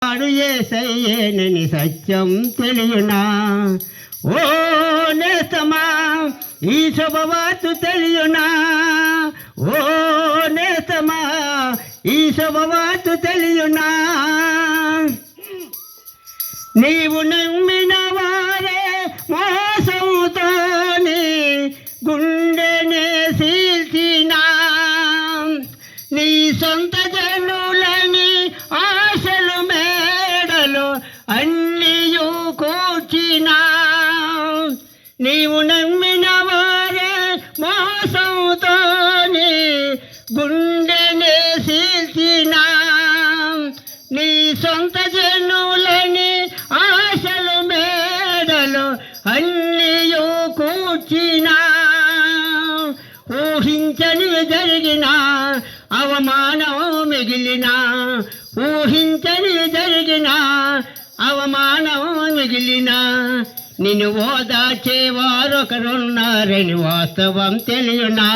వాడు యేసయ్యేనని సత్యం తెలియనా? ఓ నేస్తమా ఈ శుభవార్త తెలియనా? ఓ నేస్తమా ఈ శుభవార్త తెలియనా? నీవు నమ్మిన వారే మోసముతోని గుండెనే సీల్చినా, నీ సొంత జనులని ఆశలు మేడలు అన్నియు కూర్చినా, నీవు నమ్మిన వారే మోసముతోని గుండెనే సీల్చినా, నీ సొంత జనులని ఆశలు మేడలు అన్నియు కూర్చినా, ఊహించని జరిగిన అవమానం మిగిలిన, ఊహించని జరిగిన అవమానం మిగిలిన, నిన్ను ఓదార్చేవారొకరున్నారని వాస్తవం తెలియనా?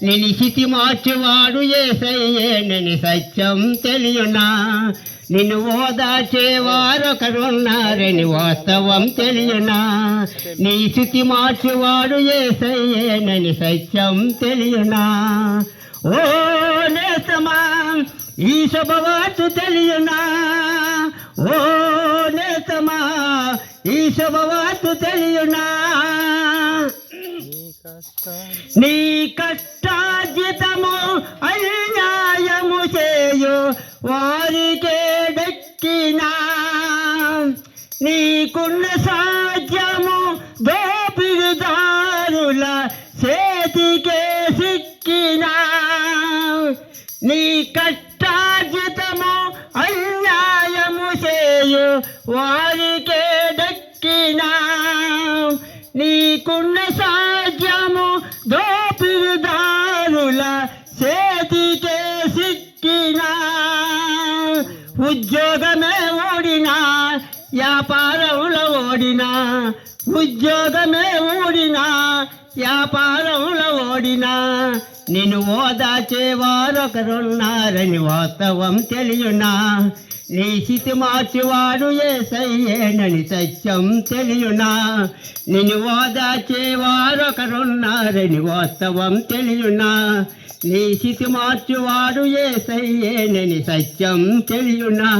నిన్ను స్థితి మార్చేవాడు యేసయ్యేనని సత్యం తెలియనా? నిన్ను ఓదార్చేవారొకరున్నారని వాస్తవం తెలియనా? నీ స్థితి మార్చేవాడు యేసయ్యేనని సత్యం తెలియనా? ఓ నేస్తమా ఈ శుభవార్త తెలియనా? ఓ నేస్తమా ఈ శుభవార్త తెలియనా? నీ కష్టార్జితము అన్యాయము చేయు వారికే దక్కినా, నీకున్న సాధ్యము దోపిడిదారుల చేతికే సిక్కినా, నీ కష్టార్జితము అన్యాయము చేయు వారికే దక్కినా, నీకున్న సాధ్యము దోపిడిదారుల చేతికే సిక్కినా, ఉద్యోగమే ఓడినా వ్యాపారంలో ఓడినా, ఉద్యోగమే ఓడినా వ్యాపారంలో ఓడినా, నిన్ను ఓదార్చేవారొకరున్నారని వాస్తవం తెలియనా? నీ స్థితి మార్చేవాడు యేసయ్యేనని సత్యం తెలియనా? నిన్ను ఓదార్చేవారొకరున్నారని వాస్తవం తెలియనా? నీ స్థితి మార్చేవాడు యేసయ్యేనని సత్యం తెలియనా?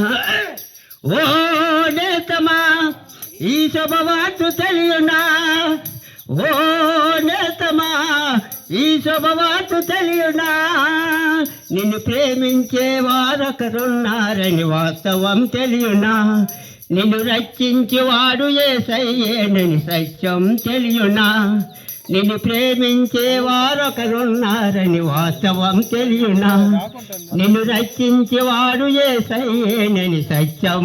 ఓ నేస్తమా ఈ శుభవార్త తెలియనా? ఓ నేస్తమా ఈ శుభవార్త తెలియనా? నిన్ను ప్రేమించే వారొకరున్నారని వాస్తవం తెలియనా? నిన్ను రక్షించేవాడు యేసయ్యేనని సత్యం తెలియనా? నిన్ను ప్రేమించే వారొకరున్నారని వాస్తవం తెలియనా? నిన్ను రక్షించేవాడు యేసయ్యేనని సత్యం